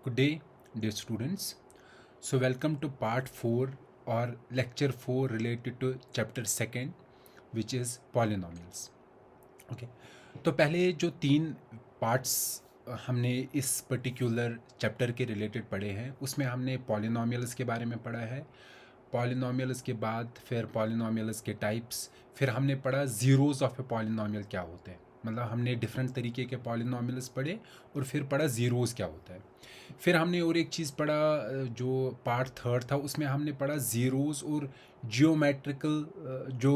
Good day, dear students. So, welcome to part 4 or lecture 4 related to chapter 2, which is polynomials. Okay. तो पहले जो तीन parts हमने इस पर्टिकुलर चैप्टर के रिलेटेड पढ़े हैं उसमें हमने पॉलिनॉमियल्स के बारे में पढ़ा है. पॉलिनॉमियल्स के बाद फिर पॉलिनॉमियल्स के टाइप्स, फिर हमने पढ़ा ज़ीरोज़ ऑफ ए पॉलिनॉमियल क्या होते हैं. मतलब हमने डिफरेंट तरीके के पॉलिनॉमियल्स पढ़े और फिर पढ़ा ज़ीरोज़ क्या होता है. फिर हमने और एक चीज़ पढ़ा जो पार्ट थर्ड था उसमें हमने पढ़ा ज़ीरोज़ और जियोमेट्रिकल जो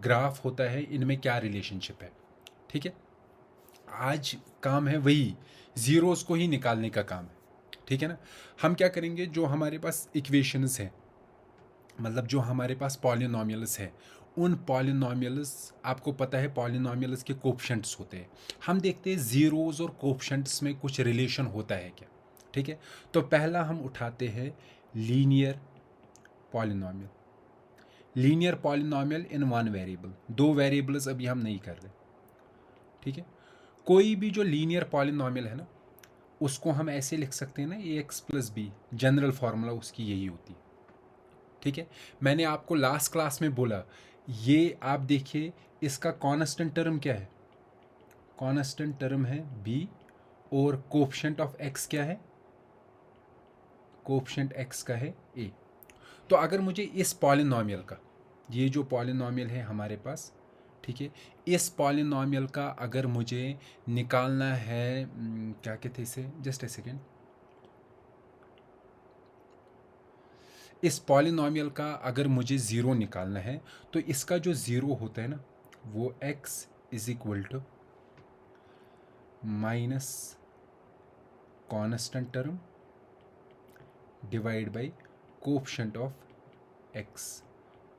ग्राफ होता है इनमें क्या रिलेशनशिप है. ठीक है. आज काम है वही ज़ीरोज़ को ही निकालने का काम है. ठीक है ना. हम क्या करेंगे, जो हमारे पास इक्वेशंस हैं, मतलब जो हमारे पास पॉलिनॉमियल्स है, उन पॉलिनॉमियल्स, आपको पता है पॉलिनॉमियल्स के कोफिशिएंट्स होते हैं. हम देखते हैं ज़ीरोज़ और कोफिशिएंट्स में कुछ रिलेशन होता है क्या. ठीक है. तो पहला हम उठाते हैं linear polynomial. Linear polynomial in one variable. दो वेरिएबल्स अभी हम नहीं कर रहे. ठीक है. कोई भी जो लीनियर पॉलिनॉमियल है ना, उसको हम ऐसे लिख सकते हैं ना, A X plus B. General formula उसकी यही होती है. ठीक है. मैंने आपको लास्ट क्लास में बोला, ये आप देखिए इसका कांस्टेंट टर्म क्या है. कांस्टेंट टर्म है बी और कोफिशिएंट ऑफ एक्स क्या है. कोफिशिएंट एक्स का है ए. तो अगर मुझे इस पॉलिनॉमियल का, ये जो पॉलिनॉमियल है हमारे पास, ठीक है, इस पॉलिनॉमियल का अगर मुझे निकालना है, क्या कहते हैं इसे, जस्ट ए सेकेंड. इस पॉलिनॉमियल का अगर मुझे ज़ीरो निकालना है तो इसका जो ज़ीरो होता है ना, वो x is equal to minus constant term divide by coefficient of x.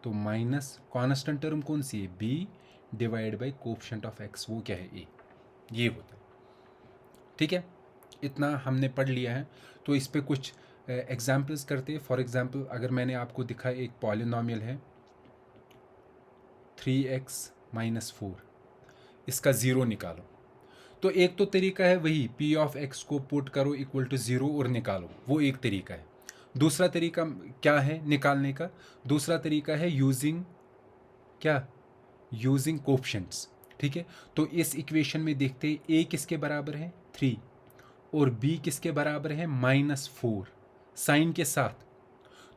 तो माइनस कॉन्स्टेंट टर्म कौन सी है, b, divide by coefficient of x, वो क्या है, a. ये होता है. ठीक है. इतना हमने पढ़ लिया है. तो इस पे कुछ एग्जाम्पल्स करते हैं. फॉर एग्जाम्पल, अगर मैंने आपको दिखाया एक पॉलिनॉमियल है 3x माइनस 4, इसका ज़ीरो निकालो. तो एक तो तरीका है वही p ऑफ x को पुट करो इक्वल टू ज़ीरो और निकालो, वो एक तरीका है. दूसरा तरीका क्या है निकालने का, दूसरा तरीका है यूजिंग क्या, यूजिंग कोफिशिएंट्स. ठीक है. तो इस इक्वेशन में देखते हैं a किसके बराबर है 3 और b किसके बराबर है माइनस 4 साइन के साथ.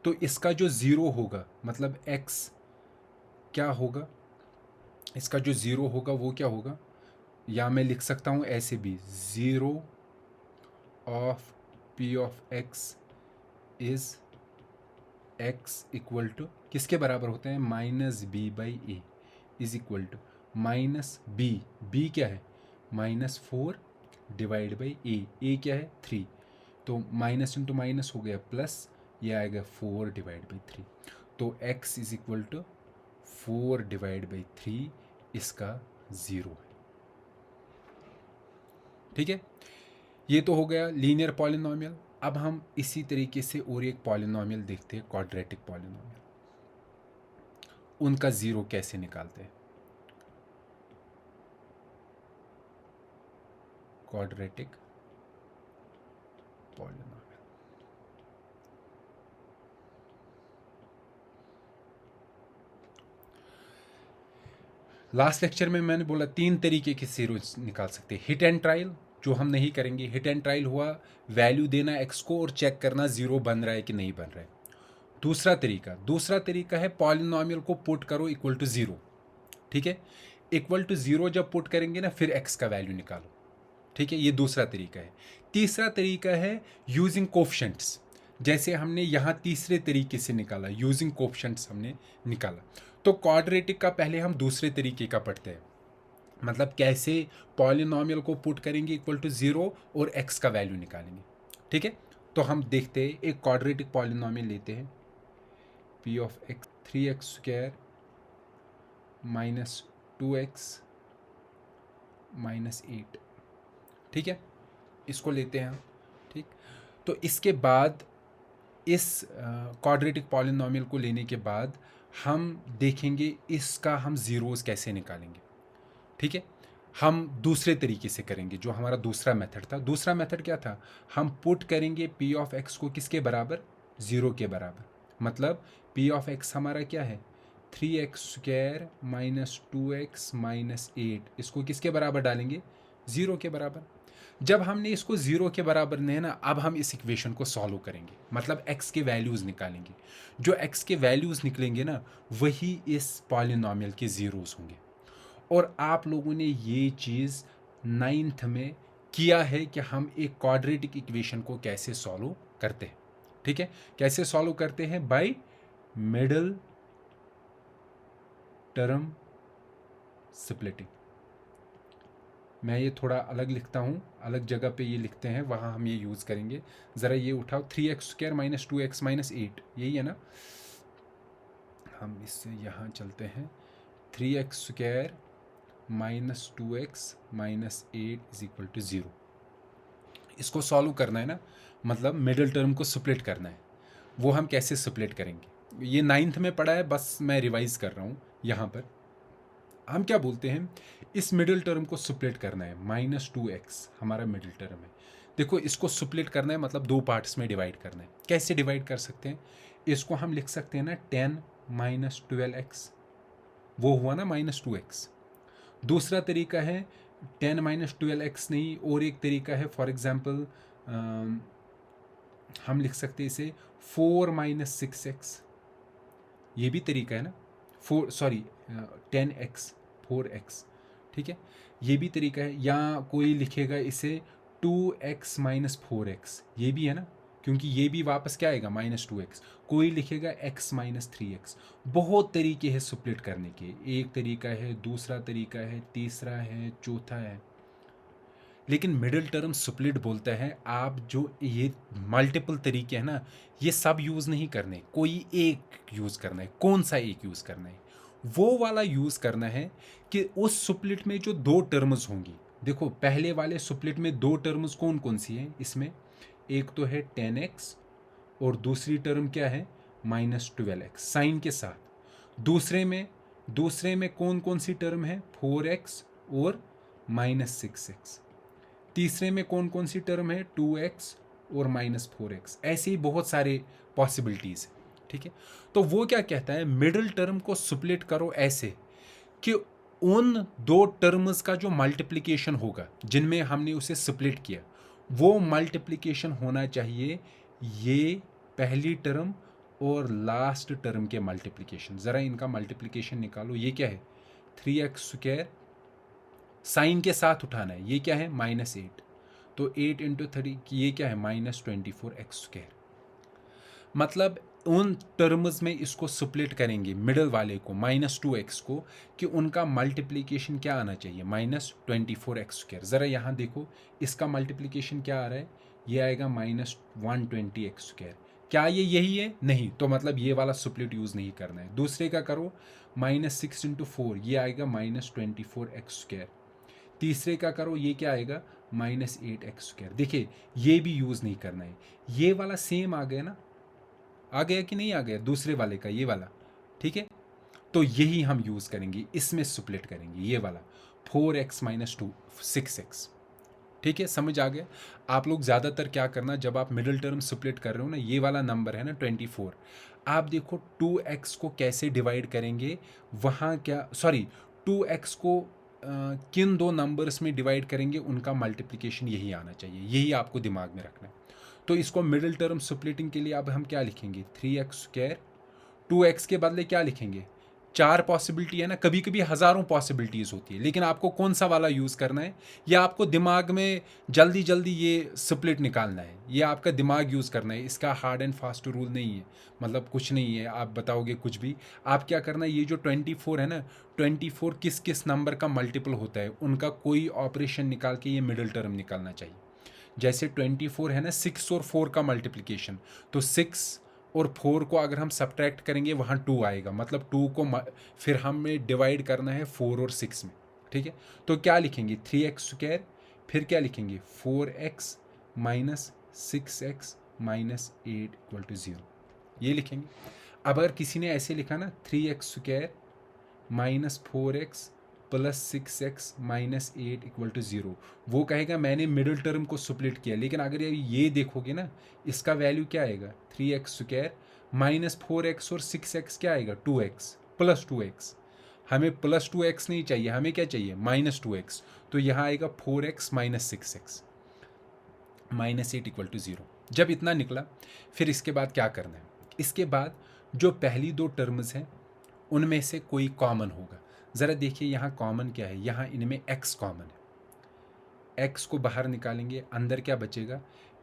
तो इसका जो ज़ीरो होगा, मतलब x क्या होगा, इसका जो ज़ीरो होगा वो क्या होगा, या मैं लिख सकता हूँ ऐसे भी, zero of p of x is x equal to किसके बराबर होता है, minus B by A is equal to minus B. B क्या है, माइनस 4 डिवाइड बाई ए क्या है 3. तो माइनस इंटू माइनस हो गया प्लस, ये आएगा 4 डिवाइड बाई 3. तो x is equal to 4 divide by 3, इसका ज़ीरो है. ठीक है. ये तो हो गया लीनियर पॉलिनॉमियल. अब हम इसी तरीके से और एक पॉलिनॉमियल देखते हैं, क्वाड्रेटिक पॉलिनॉमियल. उनका ज़ीरो कैसे निकालते हैं. Quadratic polynomial. लास्ट लेक्चर में मैंने बोला तीन तरीके के ज़ीरो निकाल सकते हैं. हिट एंड ट्रायल, जो हम नहीं करेंगे. हिट एंड ट्रायल हुआ वैल्यू देना x को और चेक करना ज़ीरो बन रहा है कि नहीं बन रहा है. दूसरा तरीका है पॉलिनॉमियल को पुट करो इक्वल टू ज़ीरो. ठीक है. इक्वल टू ज़ीरो जब पुट करेंगे ना, फिर x का वैल्यू निकालो. ठीक है. ये दूसरा तरीका है. तीसरा तरीका है यूजिंग कोफिशिएंट्स. जैसे हमने यहाँ तीसरे तरीके से निकाला, यूजिंग कोफिशिएंट्स हमने निकाला. तो क्वाड्रेटिक का पहले हम दूसरे तरीके का पढ़ते हैं, मतलब कैसे पॉलिनॉमियल को पुट करेंगे इक्वल टू ज़ीरो और x का वैल्यू निकालेंगे. ठीक है. तो हम देखते हैं, एक क्वाड्रेटिक पॉलिनॉमियल लेते हैं, p of x 3x square minus 2x minus 8. ठीक है. इसको लेते हैं हम. ठीक. तो इसके बाद इस क्वाड्रेटिक पॉलिनॉमियल को लेने के बाद हम देखेंगे इसका हम ज़ीरोज़ कैसे निकालेंगे. ठीक है. हम दूसरे तरीके से करेंगे। जो हमारा दूसरा मेथड था, दूसरा मेथड क्या था, हम पुट करेंगे पी ऑफ एक्स को किसके बराबर, 0 के बराबर। मतलब पी ऑफ एक्स हमारा क्या है, 3x² माइनस 2x माइनस 8, इसको किसके बराबर डालेंगे, 0 के बराबर। जब हमने इसको 0 के बराबर ने ना, अब हम इस इक्वेशन को सॉल्व करेंगे, मतलब x के वैल्यूज़ निकालेंगे। जो x के वैल्यूज़ निकलेंगे ना, वही इस पॉलिनॉमियल के ज़ीरोज़ होंगे। और आप लोगों ने ये चीज़ 9th में किया है कि हम एक क्वाड्रेटिक इक्वेशन को कैसे सॉल्व करते हैं। ठीक है, कैसे सॉल्व करते हैं, बाय मिडल टर्म स्प्लिटिंग। मैं ये थोड़ा अलग लिखता हूँ, अलग जगह पे ये लिखते हैं, वहाँ हम ये यूज़ करेंगे। ज़रा ये उठाओ, 3x² माइनस 2x माइनस 8, यही है ना। हम इससे यहाँ चलते हैं, 3x² minus 2x minus 8 is equal to 0। इसको सॉल्व करना है ना, मतलब मिडिल टर्म को स्प्लिट करना है। वो हम कैसे स्प्लिट करेंगे, ये 9th में पढ़ा है, बस मैं रिवाइज़ कर रहा हूँ। यहाँ पर हम क्या बोलते हैं, इस मिडिल टर्म को स्प्लिट करना है, -2x हमारा मिडिल टर्म है। देखो, इसको स्प्लिट करना है मतलब 2 पार्ट्स में डिवाइड करना है। कैसे डिवाइड कर सकते हैं, इसको हम लिख सकते हैं ना 10 माइनस 12x, वो हुआ ना -2x। दूसरा तरीका है 10 माइनस 12x नहीं, और एक तरीका है, फॉर एग्जाम्पल हम लिख सकते हैं इसे 4 माइनस 6x, ये भी तरीका है ना, 10x 4x, ठीक है, ये भी तरीका है। या कोई लिखेगा इसे 2x माइनस 4x, ये भी है ना, क्योंकि ये भी वापस क्या आएगा, -2x। कोई लिखेगा x माइनस 3x। बहुत तरीके हैं स्प्लिट करने के, एक तरीका है, दूसरा तरीका है, तीसरा है, चौथा है। लेकिन मिडिल टर्म स्प्लिट बोलता है आप जो ये मल्टीपल तरीके हैं ना, ये सब यूज़ नहीं करने, कोई एक यूज़ करना है। कौन सा एक यूज़ करना है, वो वाला यूज़ करना है कि उस स्प्लिट में जो 2 टर्म्स होंगी। देखो, पहले वाले स्प्लिट में 2 टर्म्स कौन कौन सी हैं इसमें, एक तो है 10x और दूसरी टर्म क्या है, -12x साइन के साथ। दूसरे में कौन कौन सी टर्म है, 4x और -6x। तीसरे में कौन कौन सी टर्म है, 2x और -4x। ऐसे ही बहुत सारे पॉसिबिलिटीज़ है। ठीक है, तो वो क्या कहता है, मिडिल टर्म को स्प्लिट करो ऐसे कि उन 2 टर्म्स का जो मल्टीप्लिकेशन होगा जिनमें हमने उसे स्प्लिट किया, वो मल्टीप्लिकेशन होना चाहिए ये पहली टर्म और लास्ट टर्म के मल्टीप्लिकेशन। ज़रा इनका मल्टीप्लिकेशन निकालो, ये क्या है, 3x² साइन के साथ उठाना है, ये क्या है, -8, तो 8 इंटू 3, ये क्या है, -24x²। मतलब उन टर्म्स में इसको स्प्लिट करेंगे मिडल वाले को, -2x को, कि उनका मल्टीप्लिकेशन क्या आना चाहिए, -24x²। ज़रा यहाँ देखो, इसका मल्टीप्लिकेशन क्या आ रहा है, ये आएगा -120x²। क्या ये यही है, नहीं, तो मतलब ये वाला स्प्लिट यूज़ नहीं करना है। दूसरे का करो, -6 इंटू 4, ये आएगा -24x²। तीसरे का करो, ये क्या आएगा, -8x²। देखिए, ये भी यूज़ नहीं करना है। ये वाला सेम आ गया ना, आ गया कि नहीं आ गया, दूसरे वाले का ये वाला, ठीक है। तो यही हम यूज़ करेंगे, इसमें स्प्लिट करेंगे, ये वाला 4x माइनस 2 6x। ठीक है, समझ आ गया। आप लोग ज़्यादातर क्या करना, जब आप मिडिल टर्म स्प्लिट कर रहे हो ना, ये वाला नंबर है ना 24, आप देखो 2x को कैसे डिवाइड करेंगे, वहाँ क्या, सॉरी, 2x को किन 2 नंबर्स में डिवाइड करेंगे, उनका मल्टीप्लिकेशन यही आना चाहिए, यही आपको दिमाग में रखना है। तो इसको मिडिल टर्म स्प्लिटिंग के लिए अब हम क्या लिखेंगे, 3x², 2x के बदले क्या लिखेंगे, 4 पॉसिबिलिटी है ना, कभी कभी हज़ारों पॉसिबिलिटीज़ होती है, लेकिन आपको कौन सा वाला यूज़ करना है, या आपको दिमाग में जल्दी जल्दी ये स्प्लिट निकालना है, ये आपका दिमाग यूज़ करना है। इसका हार्ड एंड फास्ट रूल नहीं है, मतलब कुछ नहीं है आप बताओगे कुछ भी। आप क्या करना है, ये जो 24 है ना, 24 किस किस नंबर का मल्टीपल होता है, उनका कोई ऑपरेशन निकाल के ये मिडिल टर्म निकालना चाहिए। जैसे 24 है ना, 6 और 4 का मल्टीप्लिकेशन, तो 6 और 4 को अगर हम सब्ट्रैक्ट करेंगे, वहाँ 2 आएगा, मतलब 2 को फिर हमें डिवाइड करना है 4 और 6 में। ठीक है, तो क्या लिखेंगे, 3x², फिर क्या लिखेंगे, 4x minus 6x minus 8 equal to 0, ये लिखेंगे। अब अगर किसी ने ऐसे लिखा ना, 3x² minus 4x plus 6x minus 8 equal to 0। वो कहेगा मैंने मिडिल टर्म को स्प्लिट किया, लेकिन अगर ये देखोगे ना, इसका वैल्यू क्या आएगा 3x स्क्वायर माइनस 4x और 6x क्या आएगा 2x प्लस 2x। हमें प्लस 2x नहीं चाहिए, हमें क्या चाहिए माइनस 2x। तो यहाँ आएगा 4x minus 6x minus 8 equal to 0। जब इतना निकला, फिर इसके बाद क्या करना है, इसके बाद जो पहली दो टर्म्स हैं उनमें से कोई कॉमन होगा। ज़रा देखिए यहाँ कॉमन क्या है, यहाँ इनमें x कॉमन है। x को बाहर निकालेंगे, अंदर क्या बचेगा,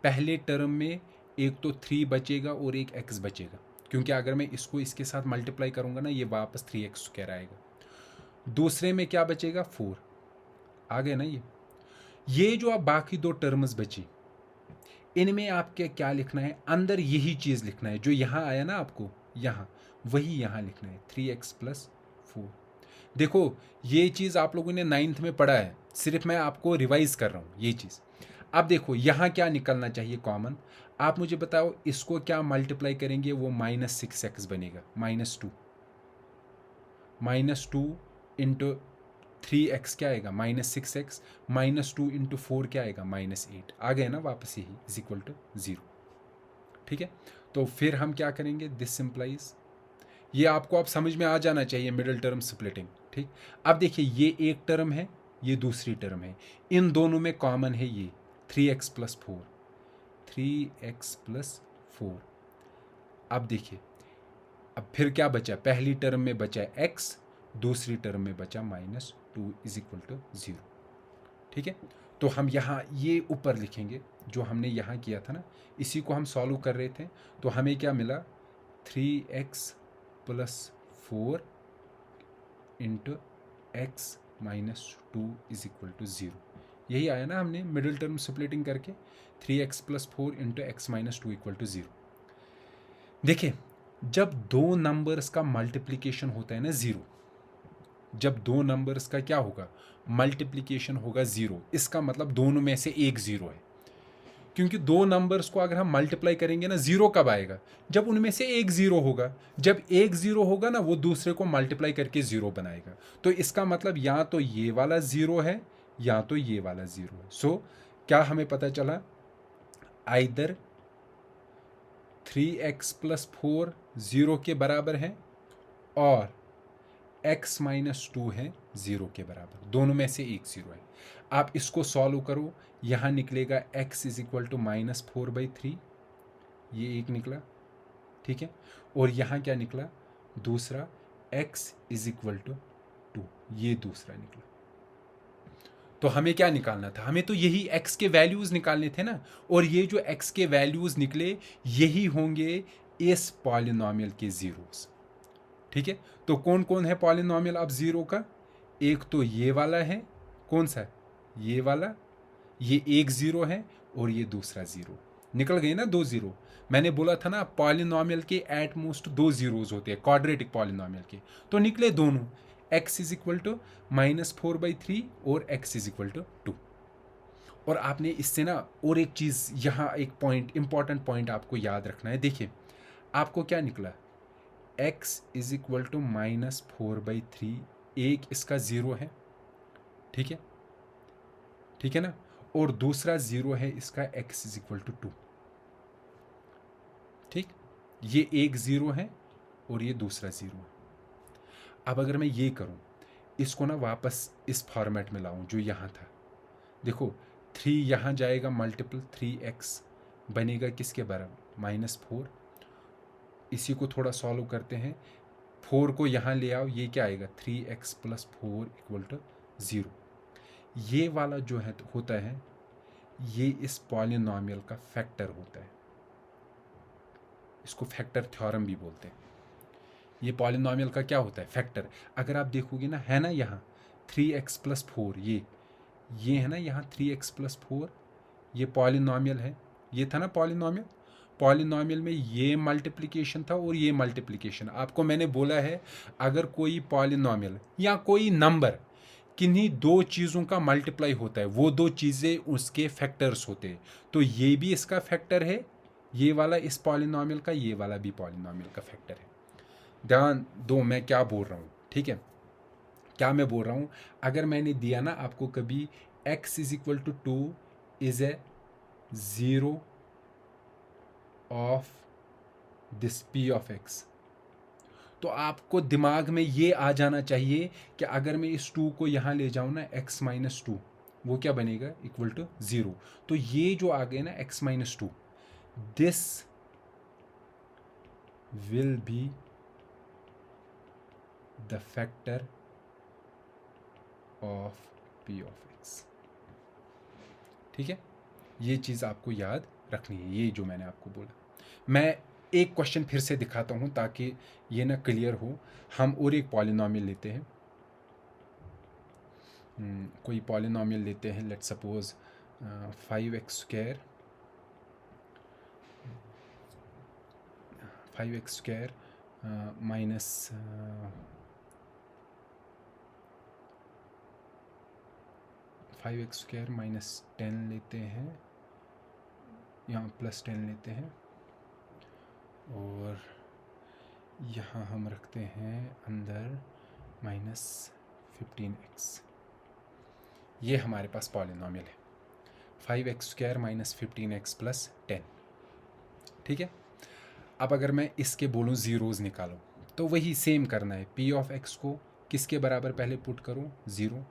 पहले टर्म में एक तो 3 बचेगा और एक x बचेगा, क्योंकि अगर मैं इसको इसके साथ मल्टीप्लाई करूँगा ना, ये वापस 3x स्क्वायर आएगा। दूसरे में क्या बचेगा 4 आ गए ना। ये जो अब बाकी दो टर्म्स बची, इनमें आपके क्या लिखना है, अंदर यही चीज़ लिखना है जो यहाँ आया ना आपको, यहाँ वही यहाँ लिखना है 3x प्लस 4। देखो ये चीज़ आप लोगों ने 9th में पढ़ा है, सिर्फ मैं आपको रिवाइज कर रहा हूँ ये चीज़। अब देखो यहाँ क्या निकलना चाहिए कॉमन, आप मुझे बताओ इसको क्या मल्टीप्लाई करेंगे, वो माइनस 6x बनेगा, माइनस टू इंटू 3x क्या आएगा माइनस 6x, माइनस 2 इंटू 4 क्या आएगा माइनस 8। आ गए ना वापस, यही इज इक्वल टू 0। ठीक है, तो फिर हम क्या करेंगे, दिस सिंप्लाइज, ये आपको अब समझ में आ जाना चाहिए मिडिल टर्म स्प्लिटिंग। ठीक, अब देखिए ये एक टर्म है, ये दूसरी टर्म है, इन दोनों में कॉमन है ये 3x प्लस 4, 3x प्लस 4। अब देखिए अब फिर क्या बचा, पहली टर्म में बचा x, दूसरी टर्म में बचा माइनस 2 इज इक्वल टू 0। ठीक है, तो हम यहाँ ये ऊपर लिखेंगे जो हमने यहाँ किया था ना, इसी को हम सॉल्व कर रहे थे। तो हमें क्या मिला 3x plus 4 into x minus 2 is equal to 0। यही आया ना हमने मिडिल टर्म स्प्लिटिंग करके, 3x plus 4 into x minus 2 equal to 0। देखिए जब दो नंबर्स का मल्टीप्लिकेशन होता है ना 0, जब दो नंबर्स का क्या होगा मल्टीप्लिकेशन होगा 0, इसका मतलब दोनों में से एक 0 है। क्योंकि दो नंबर्स को अगर हम मल्टीप्लाई करेंगे ना, 0 कब आएगा, जब उनमें से एक 0 होगा। जब एक 0 होगा ना, वो दूसरे को मल्टीप्लाई करके 0 बनाएगा। तो इसका मतलब या तो ये वाला 0 है या तो ये वाला 0 है। सो क्या हमें पता चला, आइदर 3x प्लस 4 0 के बराबर है और x माइनस 2 है 0 के बराबर, दोनों में से एक 0 है। आप इसको सॉल्व करो, यहाँ निकलेगा x is equal to minus 4/3, ये एक निकला। ठीक है, और यहाँ क्या निकला दूसरा, x इज इक्वल टू 2, ये दूसरा निकला। तो हमें क्या निकालना था, हमें तो यही x के वैल्यूज़ निकालने थे ना, और ये जो x के वैल्यूज़ निकले यही होंगे इस पॉलिनॉमियल के ज़ीरोस। ठीक है, तो कौन कौन है पॉलिनॉमियल अब 0 का, एक तो ये वाला है, कौन सा, ये वाला, ये एक 0 है और ये दूसरा 0। निकल गए ना 2 0। मैंने बोला था ना पॉलिनॉमियल के एट मोस्ट 2 ज़ीरोज़ होते हैं क्वाड्रेटिक पॉलिनॉमियल के, तो निकले दोनों, x is equal to minus 4/3 और x इज इक्वल टू 2। और आपने इससे ना और एक चीज़ यहाँ एक पॉइंट, इंपॉर्टेंट पॉइंट आपको याद रखना है। देखिए आपको क्या निकला, x is equal to minus 4/3, एक इसका 0 है, ठीक है, ठीक है ना, और दूसरा 0 है इसका x इज इक्वल टू 2। ठीक, ये एक 0 है और ये दूसरा 0 है। अब अगर मैं ये करूं, इसको ना वापस इस फॉर्मेट में लाऊं जो यहाँ था, देखो 3 यहाँ जाएगा मल्टीपल 3x बनेगा किसके बराबर माइनस 4। इसी को थोड़ा सॉल्व करते हैं, 4 को यहाँ ले आओ, ये क्या आएगा 3x प्लस 4 इक्वल टू 0। ये वाला जो है होता है, ये इस पॉलिनॉमियल का फैक्टर होता है, इसको फैक्टर थ्योरम भी बोलते हैं। ये पॉलिनॉमियल का क्या होता है फैक्टर। अगर आप देखोगे ना, है ना यहाँ 3x प्लस 4, ये है ना यहाँ 3x प्लस 4, ये पॉलिनॉमियल है, ये था ना पॉलिनॉमियल, पॉलिनॉमियल में ये मल्टीप्लिकेशन था और ये मल्टीप्लिकेशन। आपको मैंने बोला है अगर कोई पॉलिनॉमियल या कोई नंबर किन्हीं दो चीज़ों का मल्टीप्लाई होता है, वो दो चीज़ें उसके फैक्टर्स होते हैं, तो ये भी इसका फैक्टर है, ये वाला इस पॉलिनॉमियल का, ये वाला भी पॉलिनॉमियल का फैक्टर है। ध्यान दो मैं क्या बोल रहा हूँ, ठीक है। क्या मैं बोल रहा हूँ, अगर मैंने दिया ना आपको कभी x is equal to 2 is a zero of this p of x, तो आपको दिमाग में ये आ जाना चाहिए कि अगर मैं इस 2 को यहाँ ले जाऊँ ना x माइनस 2, वो क्या बनेगा, इक्वल टू 0। तो ये जो आ गए ना x minus 2, this will be the factor of p of x। ठीक है, ये चीज़ आपको याद रखनी है, ये जो मैंने आपको बोला। मैं एक क्वेश्चन फिर से दिखाता हूँ ताकि ये ना क्लियर हो। हम और एक पॉलिनॉमियल लेते हैं, कोई पॉलिनॉमियल लेते हैं, let's suppose 5x square minus 5x square minus 10 लेते हैं, यहाँ प्लस 10 लेते हैं, और यहाँ हम रखते हैं अंदर माइनस 15x। ये हमारे पास पॉलिनॉमियल है, 5x square minus 15x plus 10। ठीक है, अब अगर मैं इसके बोलूँ ज़ीरोज़ निकालो, तो वही सेम करना है, p ऑफ x को किसके बराबर पहले पुट करूँ, 0।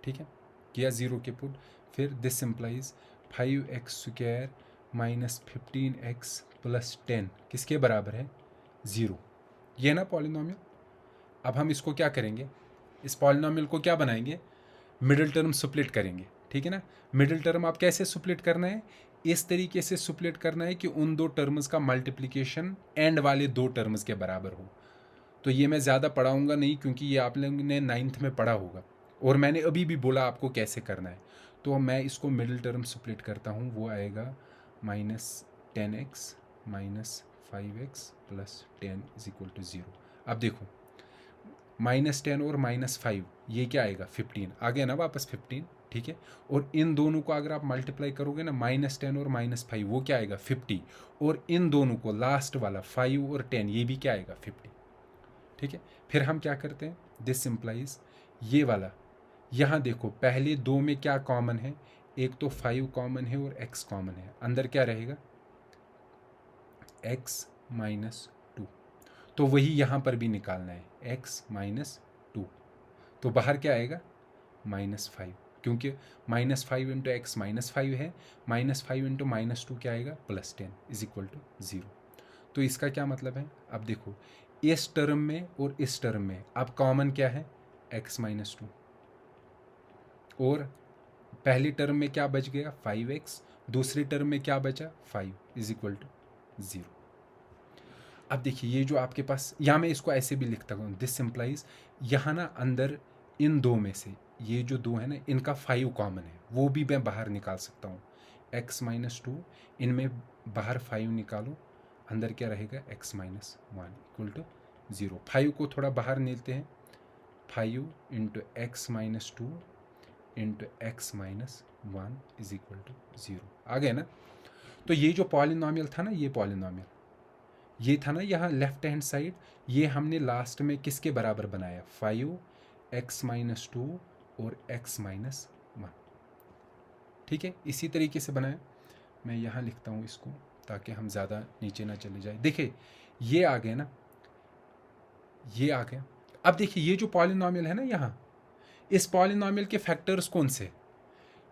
ठीक है, किया 0 के पुट, फिर this implies 5x square minus 15x plus 10 किसके बराबर है, 0। ये ना पॉलिनॉमियल। अब हम इसको क्या करेंगे, इस पॉलिनॉमियल को क्या बनाएंगे, मिडिल टर्म स्प्लिट करेंगे। ठीक है ना, मिडिल टर्म आप कैसे स्प्लिट करना है, इस तरीके से स्प्लिट करना है कि उन दो टर्म्स का मल्टीप्लिकेशन एंड वाले दो टर्म्स के बराबर हो। तो ये मैं ज़्यादा पढ़ाऊँगा नहीं, क्योंकि ये आप लोगों ने 9th में पढ़ा होगा और मैंने अभी भी बोला आपको कैसे करना है। तो मैं इसको मिडिल टर्म स्प्लिट करता हूँ, वो आएगा minus 10x minus 5x plus 10 is equal to 0। अब देखो माइनस 10 और माइनस 5 ये क्या आएगा, 15 आ गया ना वापस 15। ठीक है, और इन दोनों को अगर आप मल्टीप्लाई करोगे ना, माइनस 10 और माइनस 5 वो क्या आएगा, 50, और इन दोनों को लास्ट वाला 5 और 10 ये भी क्या आएगा, 50। ठीक है, फिर हम क्या करते हैं, दिस इम्प्लाइज ये वाला, यहाँ देखो पहले दो में क्या कॉमन है, एक तो 5 कॉमन है और x कॉमन है, अंदर क्या रहेगा, x माइनस 2। तो वही यहाँ पर भी निकालना है, x माइनस 2, तो बाहर क्या आएगा, माइनस 5, क्योंकि माइनस 5 इंटू एक्स माइनस 5 है, माइनस 5 इंटू माइनस 2 क्या आएगा, प्लस 10 इज इक्वल टू 0। तो इसका क्या मतलब है, अब देखो इस टर्म में और इस टर्म में अब कॉमन क्या है, x माइनस 2, और पहली टर्म में क्या बच गया, 5x, दूसरी टर्म में क्या बचा, 5 इज इक्वल टू 0। अब देखिए ये जो आपके पास, यहाँ मैं इसको ऐसे भी लिखता हूँ, दिस सिंप्लाइज यहाँ ना अंदर इन दो में से ये जो दो है ना, इनका 5 कॉमन है, वो भी मैं बाहर निकाल सकता हूँ, x माइनस 2, इनमें बाहर 5 निकालो, अंदर क्या रहेगा, x माइनस 1 इक्वल टू 0। 5 को थोड़ा बाहर निकलते हैं, 5 into x minus 2 into x minus 1 is equal to 0 आ गया ना। तो ये जो पॉलिनॉमियल था ना, ये पॉलिनॉमियल ये था ना यहाँ लेफ्ट हैंड साइड, ये हमने लास्ट में किसके बराबर बनाया, 5x माइनस 2 और x माइनस 1। ठीक है, इसी तरीके से बनाया, मैं यहाँ लिखता हूँ इसको ताकि हम ज़्यादा नीचे ना चले जाए। देखिए ये आ गया ना, ये आ गया। अब देखिए ये जो पॉलिनॉमियल है ना यहाँ, इस पॉलिनॉमियल के फैक्टर्स कौन से,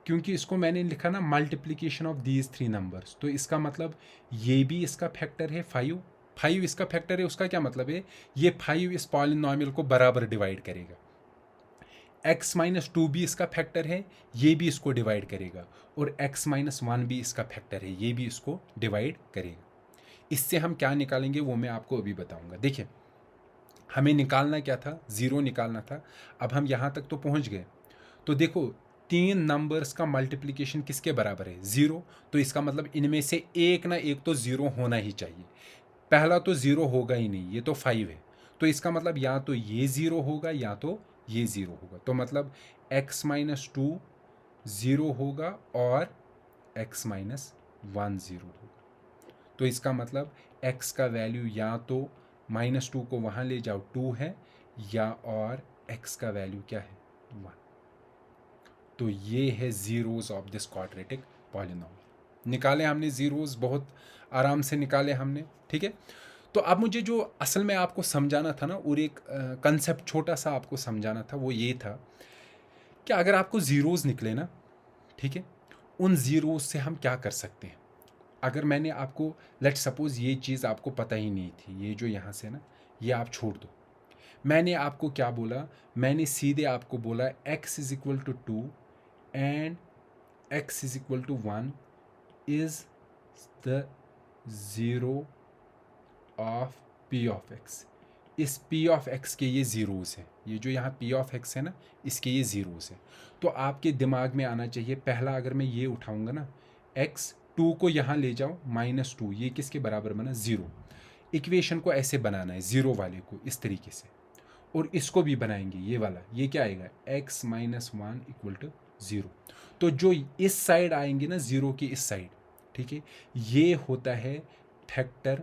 क्योंकि इसको मैंने लिखा ना मल्टीप्लिकेशन ऑफ दीज 3 नंबर्स, तो इसका मतलब ये भी इसका फैक्टर है 5 इसका फैक्टर है, उसका क्या मतलब है, ये 5 इस पॉलिनॉमियल को बराबर डिवाइड करेगा। x माइनस 2 भी इसका फैक्टर है, ये भी इसको डिवाइड करेगा, और x माइनस 1 भी इसका फैक्टर है, ये भी इसको डिवाइड करेगा। इससे हम क्या निकालेंगे वो मैं आपको अभी बताऊंगा। देखिए हमें निकालना क्या था, 0 निकालना था। अब हम यहाँ तक तो पहुँच गए, तो देखो 3 नंबर्स का मल्टीप्लिकेशन किसके बराबर है, 0, तो इसका मतलब इनमें से एक ना एक तो 0 होना ही चाहिए। पहला तो 0 होगा ही नहीं, ये तो 5 है, तो इसका मतलब या तो ये 0 होगा या तो ये 0 होगा, तो मतलब x माइनस 2 0 होगा और x माइनस 1 0 होगा। तो इसका मतलब x का वैल्यू या तो -2 को वहाँ ले जाओ 2 है, या और x का वैल्यू क्या है 1। तो ये है zeros of this quadratic polynomial. निकाले हमने ज़ीरोज़, बहुत आराम से निकाले हमने, ठीक है। तो अब मुझे जो असल में आपको समझाना था ना, और एक कंसेप्ट छोटा सा आपको समझाना था, वो ये था कि अगर आपको ज़ीरोज़ निकले ना, ठीक है, उन ज़ीरोज़ से हम क्या कर सकते हैं। अगर मैंने आपको, लेट सपोज़ ये चीज़ आपको पता ही नहीं थी, ये जो यहाँ से ना, ये आप छोड़ दो। मैंने आपको क्या बोला, मैंने सीधे आपको बोला x is equal to 2 and x is equal to 1 is the zero of p of x। इस p ऑफ x के ये ज़ीरोज़ हैं, ये जो यहाँ p ऑफ x है ना, इसके ये ज़ीरोज़ हैं। तो आपके दिमाग में आना चाहिए, पहला अगर मैं ये उठाऊंगा ना, x 2 को यहाँ ले जाओ -2, ये किसके बराबर बना 0। इक्वेशन को ऐसे बनाना है, ज़ीरो वाले को इस तरीके से, और इसको भी बनाएंगे ये वाला, ये क्या आएगा x - 1 इक्वल टू 0। तो जो इस साइड आएंगे ना, ज़ीरो की इस साइड, ठीक है, ये होता है फैक्टर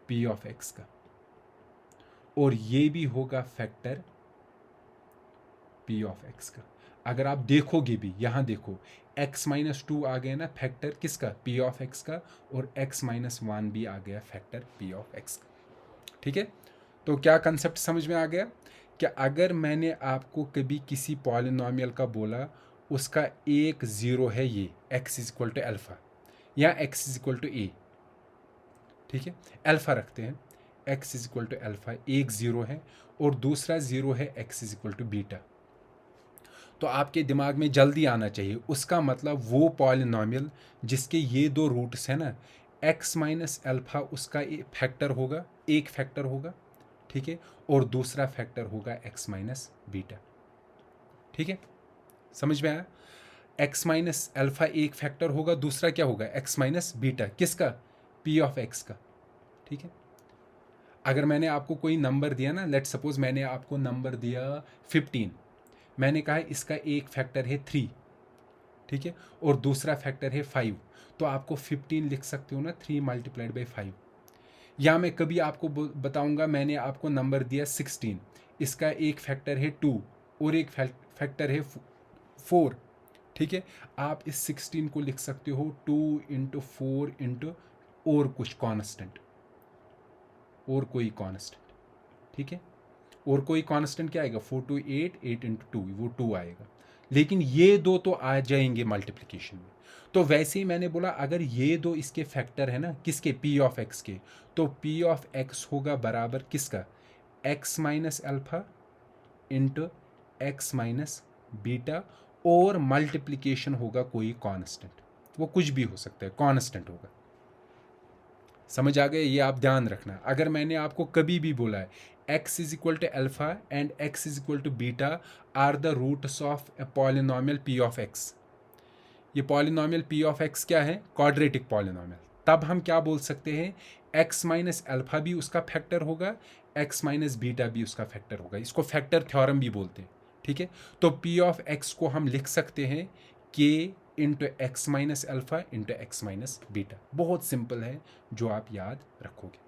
p ऑफ x का, और ये भी होगा फैक्टर p ऑफ x का। अगर आप देखोगे भी, यहाँ देखो x - 2 आ गया ना फैक्टर किसका, p ऑफ x का, और x - 1 भी आ गया फैक्टर p ऑफ x का, ठीक है। तो क्या कंसेप्ट समझ में आ गया कि अगर मैंने आपको कभी किसी पॉलिनॉमियल का बोला, उसका एक ज़ीरो है ये x is equal to alpha, या x is equal to a, ठीक है, अल्फ़ा रखते हैं, x is equal to alpha, एक ज़ीरो है, और दूसरा ज़ीरो है x is equal to beta. तो आपके दिमाग में जल्दी आना चाहिए, उसका मतलब वो पॉलिनॉमियल जिसके ये दो रूट्स हैं ना, x माइनस अल्फ़ा उसका फैक्टर होगा, एक फैक्टर होगा, ठीक है, और दूसरा फैक्टर होगा x माइनस बीटा, ठीक है, समझ में आया। x माइनस अल्फ़ा एक फैक्टर होगा, दूसरा क्या होगा x माइनस बीटा, किसका, p ऑफ x का, ठीक है। अगर मैंने आपको कोई नंबर दिया ना, लेट सपोज मैंने आपको नंबर दिया 15, मैंने कहा इसका एक फैक्टर है 3, ठीक है, और दूसरा फैक्टर है 5, तो आपको 15 लिख सकते हो ना 3 मल्टीप्लाइड बाई 5। या मैं कभी आपको बताऊंगा, मैंने आपको नंबर दिया 16, इसका एक फैक्टर है 2 और एक फैक्टर है 4, ठीक है, आप इस 16 को लिख सकते हो 2 इंटू 4 इंटू और कुछ कांस्टेंट, और कोई कांस्टेंट, ठीक है, और कोई कांस्टेंट क्या आएगा 4 टू 8, 8 इंटू 2 वो 2 आएगा, लेकिन ये दो तो आ जाएंगे मल्टीप्लिकेशन में। तो वैसे ही मैंने बोला अगर ये दो इसके फैक्टर है ना, किसके, p ऑफ x के, तो p ऑफ x होगा बराबर किसका, x minus alpha into x minus beta, और मल्टीप्लिकेशन होगा कोई कांस्टेंट, वो कुछ भी हो सकता है, कांस्टेंट होगा। समझ आ गया, ये आप ध्यान रखना। अगर मैंने आपको कभी भी बोला है x is equal to alpha and x is equal to beta are the roots of a polynomial p of x, ये पॉलिनॉमियल p ऑफ x क्या है, क्वाड्रेटिक पॉलिनॉमियल, तब हम क्या बोल सकते हैं, x माइनस अल्फ़ा भी उसका फैक्टर होगा, x माइनस बीटा भी उसका फैक्टर होगा, इसको फैक्टर थ्योरम भी बोलते हैं, ठीक है। तो p ऑफ x को हम लिख सकते हैं k into x minus alpha into x minus beta, बहुत सिंपल है, जो आप याद रखोगे,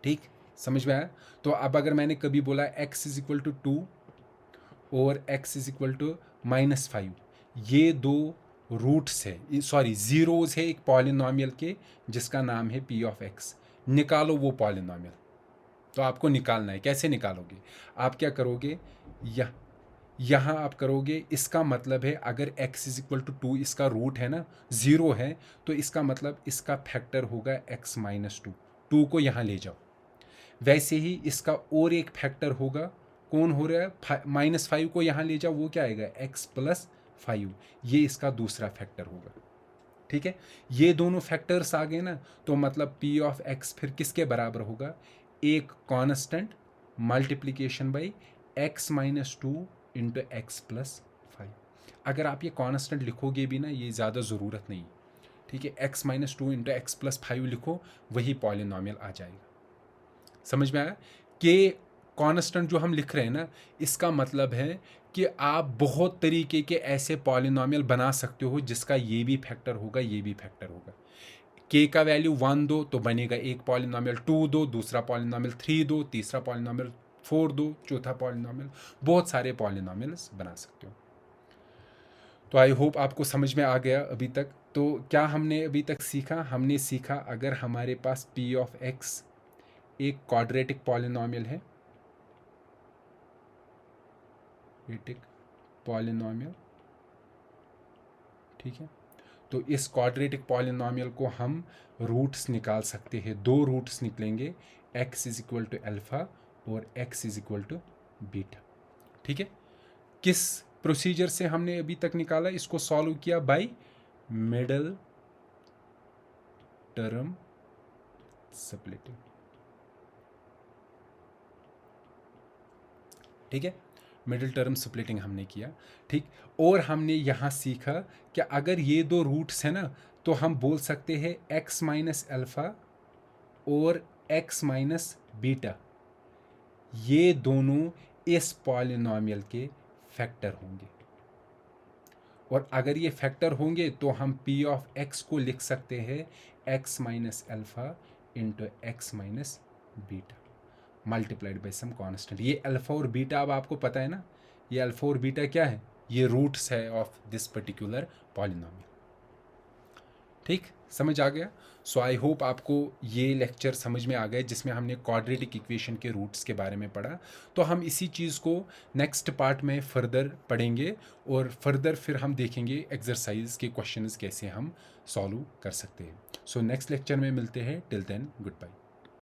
ठीक, समझ में आया। तो अब अगर मैंने कभी बोला x इज इक्वल टू 2 और x इज इक्वल टू -5, ये दो रूट्स है, सॉरी ज़ीरोज़ है एक पॉलिनॉमियल के जिसका नाम है p ऑफ x, निकालो वो पॉलिनॉमियल। तो आपको निकालना है, कैसे निकालोगे, आप क्या करोगे, यहाँ आप करोगे, इसका मतलब है अगर x इज इक्वल टू 2 इसका रूट है ना, 0 है, तो इसका मतलब इसका फैक्टर होगा x माइनस 2, 2 को यहाँ ले जाओ। वैसे ही इसका और एक फैक्टर होगा, कौन हो रहा है, -5 को यहाँ ले जाओ, वो क्या आएगा x प्लस 5, ये इसका दूसरा फैक्टर होगा, ठीक है। ये दोनों फैक्टर्स आ गए ना, तो मतलब p ऑफ x फिर किसके बराबर होगा, एक constant multiplication by x minus 2 into x plus 5। अगर आप ये कांस्टेंट लिखोगे भी ना, ये ज़्यादा ज़रूरत नहीं, ठीक है, x minus 2 into x plus 5 लिखो, वही पॉलिनॉमियल आ जाएगा। समझ में आया कि कांस्टेंट जो हम लिख रहे हैं ना, इसका मतलब है कि आप बहुत तरीके के ऐसे पॉलिनॉमियल बना सकते हो जिसका ये भी फैक्टर होगा, ये भी फैक्टर होगा। k का वैल्यू 1 दो तो बनेगा एक पॉलिनॉमियल, 2 दो दूसरा पॉलिनॉमियल, 3 दो तीसरा पॉलिनॉमियल, 4 2 चौथा पॉलिनॉमियल, बहुत सारे पॉलिनॉमियल्स बना सकते हो। तो आई होप आपको समझ में आ गया अभी तक। तो क्या हमने अभी तक सीखा? हमने सीखा अगर हमारे पास p ऑफ x एक क्वाड्रेटिक पॉलिनॉमियल है, पॉलिनॉमियल, ठीक है, तो इस क्वाड्रेटिक पॉलिनॉमियल को हम रूट्स निकाल सकते हैं। 2 रूट्स निकलेंगे, x is equal to alpha और x is equal to beta, ठीक है। किस प्रोसीजर से हमने अभी तक निकाला? इसको सॉल्व किया बाय मिडल टर्म स्प्लिटिंग, ठीक है, मिडिल टर्म स्प्लिटिंग हमने किया, ठीक। और हमने यहाँ सीखा कि अगर ये 2 रूट्स हैं ना, तो हम बोल सकते हैं x माइनस अल्फ़ा और x माइनस बीटा, ये दोनों इस पॉलिनॉमियल के फैक्टर होंगे। और अगर ये फैक्टर होंगे तो हम p ऑफ x को लिख सकते हैं x minus alpha into x minus beta multiplied by some constant. ये अल्फ़ा और बीटा अब आपको पता है ना, ये अल्फ़ा और बीटा क्या है? ये रूट्स है ऑफ दिस पर्टिकुलर पॉलिनॉमियल, ठीक, समझ आ गया। सो आई होप आपको ये लेक्चर समझ में आ गया जिसमें हमने क्वाड्रेटिक इक्वेशन के रूट्स के बारे में पढ़ा। तो हम इसी चीज़ को नेक्स्ट पार्ट में फर्दर पढ़ेंगे और फर्दर फिर हम देखेंगे एक्सरसाइज के क्वेश्चंस कैसे हम सॉल्व कर सकते हैं। सो नेक्स्ट लेक्चर में मिलते हैं, टिल देन गुड बाय।